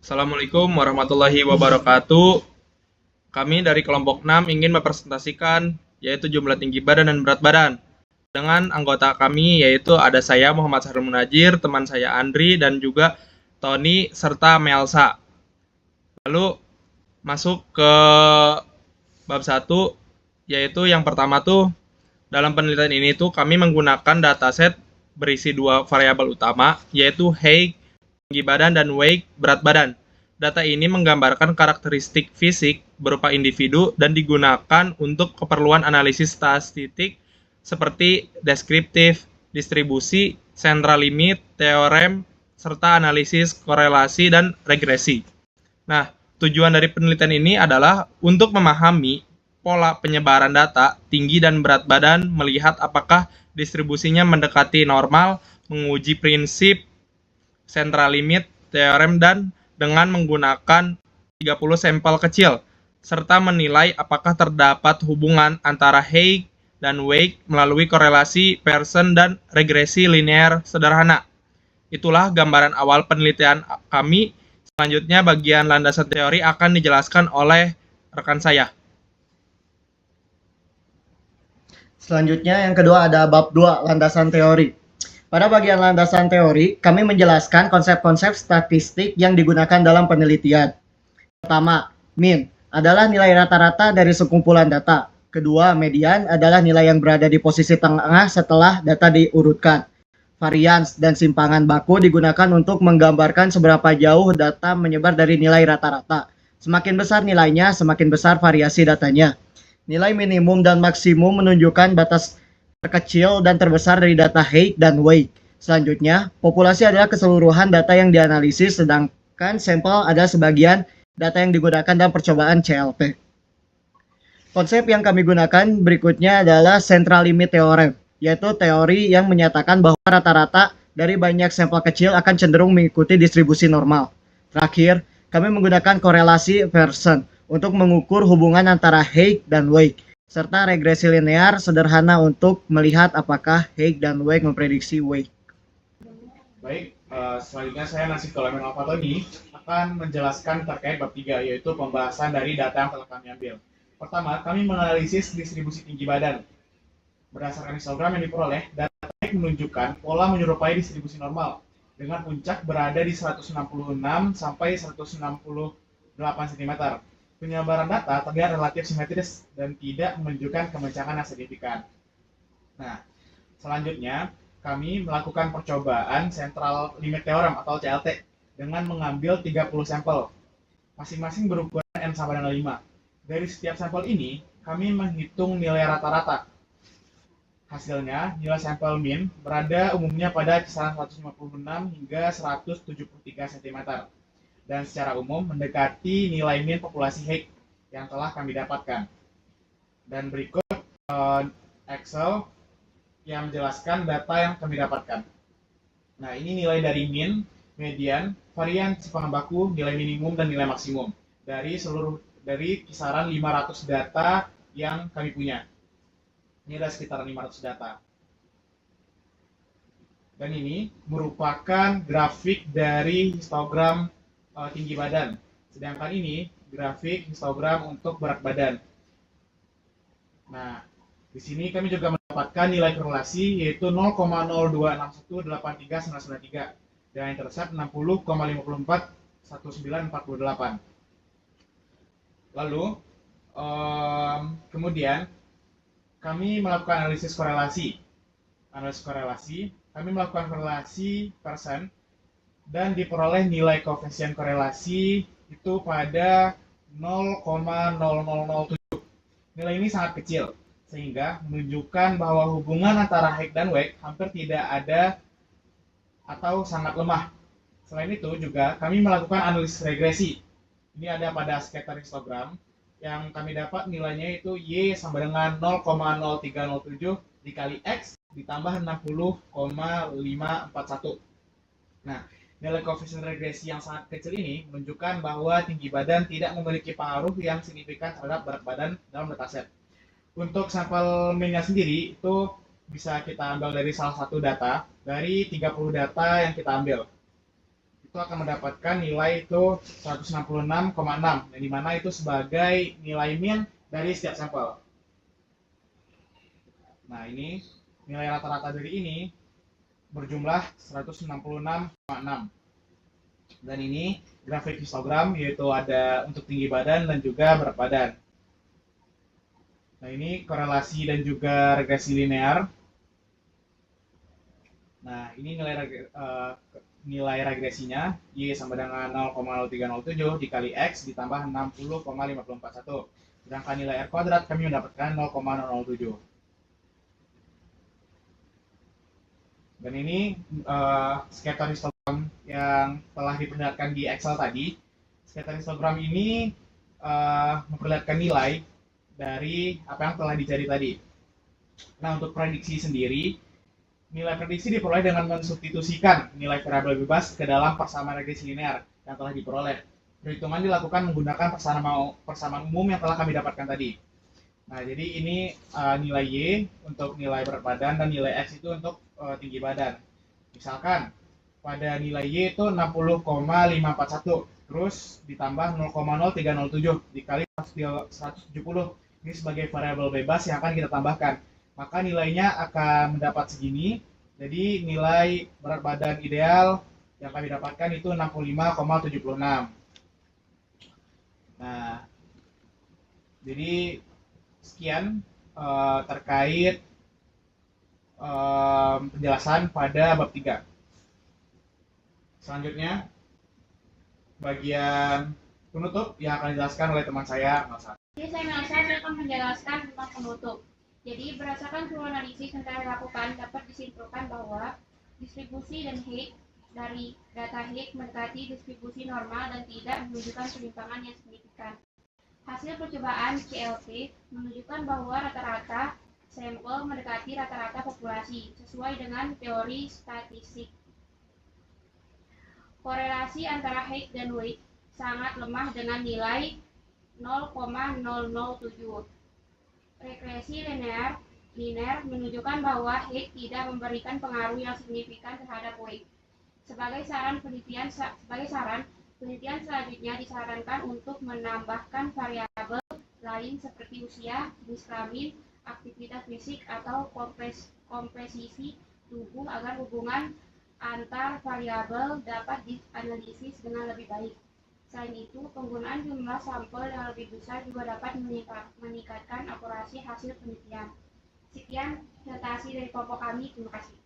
Assalamualaikum warahmatullahi wabarakatuh. Kami dari kelompok 6 ingin mempresentasikan yaitu jumlah tinggi badan dan berat badan. Dengan anggota kami yaitu ada saya Muhammad Sahrul Munajir, teman saya Andri dan juga Tony serta Melsa. Lalu masuk ke bab 1 yaitu yang pertama tuh dalam penelitian ini tuh kami menggunakan dataset berisi dua variabel utama yaitu height tinggi badan dan weight berat badan. Data ini menggambarkan karakteristik fisik berupa individu dan digunakan untuk keperluan analisis statistik seperti deskriptif, distribusi, central limit, teorem, serta analisis korelasi dan regresi. Nah, tujuan dari penelitian ini adalah untuk memahami pola penyebaran data tinggi dan berat badan, melihat apakah distribusinya mendekati normal, menguji prinsip central limit, teorem, dan dengan menggunakan 30 sampel kecil, serta menilai apakah terdapat hubungan antara height dan weight melalui korelasi Pearson dan regresi linear sederhana. Itulah gambaran awal penelitian kami. Selanjutnya bagian landasan teori akan dijelaskan oleh rekan saya. Selanjutnya yang kedua ada bab 2, landasan teori. Pada bagian landasan teori, kami menjelaskan konsep-konsep statistik yang digunakan dalam penelitian. Pertama, mean adalah nilai rata-rata dari sekumpulan data. Kedua, median adalah nilai yang berada di posisi tengah setelah data diurutkan. Varians dan simpangan baku digunakan untuk menggambarkan seberapa jauh data menyebar dari nilai rata-rata. Semakin besar nilainya, semakin besar variasi datanya. Nilai minimum dan maksimum menunjukkan batas terkecil dan terbesar dari data height dan weight. Selanjutnya, populasi adalah keseluruhan data yang dianalisis, sedangkan sampel adalah sebagian data yang digunakan dalam percobaan CLP. Konsep yang kami gunakan berikutnya adalah central limit theorem, yaitu teori yang menyatakan bahwa rata-rata dari banyak sampel kecil akan cenderung mengikuti distribusi normal. Terakhir, kami menggunakan korelasi Pearson untuk mengukur hubungan antara height dan weight, serta regresi linear sederhana untuk melihat apakah height dan weight memprediksi weight. Baik, selanjutnya saya Nasib Tolamen Alfatoni akan menjelaskan terkait bab 3, yaitu pembahasan dari data yang telah kami ambil. Pertama, kami menganalisis distribusi tinggi badan. Berdasarkan histogram yang diperoleh, data menunjukkan pola menyerupai distribusi normal, dengan puncak berada di 166 sampai 168 cm. Penyebaran data terlihat relatif simetris dan tidak menunjukkan kemencangan yang signifikan. Nah, selanjutnya kami melakukan percobaan central limit theorem atau CLT dengan mengambil 30 sampel, masing-masing berukuran N sama dengan 5. Dari setiap sampel ini, kami menghitung nilai rata-rata. Hasilnya, nilai sampel min berada umumnya pada kisaran 156 hingga 173 cm. Dan secara umum mendekati nilai min populasi height yang telah kami dapatkan. Dan berikut Excel yang menjelaskan data yang kami dapatkan. Nah, ini nilai dari min, median, varian simpangan baku, nilai minimum dan nilai maksimum dari kisaran 500 data yang kami punya. Ini ada sekitar 500 data. Dan ini merupakan grafik dari histogram tinggi badan. Sedangkan ini grafik histogram untuk berat badan. Nah, di sini kami juga mendapatkan nilai korelasi yaitu 0,026183993 dengan intercept 60,541948. Lalu kemudian kami melakukan analisis korelasi. Kami melakukan korelasi persen dan diperoleh nilai koefisien korelasi itu pada 0,0007. Nilai ini sangat kecil, sehingga menunjukkan bahwa hubungan antara height dan weight hampir tidak ada atau sangat lemah. Selain itu juga kami melakukan analisis regresi. Ini ada pada scatter histogram yang kami dapat nilainya itu Y sama dengan 0,0307 dikali X ditambah 60,541. Nah, nilai koefisien regresi yang sangat kecil ini menunjukkan bahwa tinggi badan tidak memiliki pengaruh yang signifikan terhadap berat badan dalam dataset. Untuk sampel minnya sendiri itu bisa kita ambil dari salah satu data dari 30 data yang kita ambil. itu akan mendapatkan nilai itu 166,6, yang dimana itu sebagai nilai min dari setiap sampel. Nah, ini nilai rata-rata dari ini berjumlah 166,6. Dan ini grafik histogram, yaitu ada untuk tinggi badan dan juga berat badan. Nah, ini korelasi dan juga regresi linear. Nah, ini nilai regresinya Y sama dengan 0,0307 dikali X ditambah 60,541. Sedangkan nilai R kuadrat kami mendapatkan 0,007. Dan ini scatter histogram yang telah diperlihatkan di Excel tadi. Scatter histogram ini memperlihatkan nilai dari apa yang telah dicari tadi. Nah, untuk prediksi sendiri, nilai prediksi diperoleh dengan mensubstitusikan nilai variabel bebas ke dalam persamaan regresi linear yang telah diperoleh. Perhitungan dilakukan menggunakan persamaan umum yang telah kami dapatkan tadi. Nah, jadi ini nilai Y untuk nilai berat badan dan nilai X itu untuk tinggi badan. Misalkan pada nilai Y itu 60,541, terus ditambah 0,0307 dikali 170. Ini sebagai variabel bebas yang akan kita tambahkan. Maka nilainya akan mendapat segini. Jadi nilai berat badan ideal yang kami dapatkan itu 65,76. Nah, jadi sekian terkait penjelasan pada bab 3. Selanjutnya, bagian penutup yang akan dijelaskan oleh teman saya, Melsa. Jadi saya akan menjelaskan tentang penutup. Jadi berdasarkan seluruh analisis yang telah dilakukan, dapat disimpulkan bahwa distribusi dan Higgs dari data Higgs mendekati distribusi normal dan tidak menunjukkan penyimpangan yang signifikan. Hasil percobaan CLP menunjukkan bahwa rata-rata sampel mendekati rata-rata populasi sesuai dengan teori statistik. Korelasi antara Higgs dan Weight sangat lemah dengan nilai 0,007. Regresi linear menunjukkan bahwa Higgs tidak memberikan pengaruh yang signifikan terhadap Weight. Sebagai saran penelitian selanjutnya disarankan untuk menambahkan variabel lain seperti usia, jenis kelamin, aktivitas fisik, atau komposisi tubuh agar hubungan antar variabel dapat dianalisis dengan lebih baik. Selain itu, penggunaan jumlah sampel yang lebih besar juga dapat meningkatkan akurasi hasil penelitian. Sekian presentasi dari kelompok kami. Terima kasih.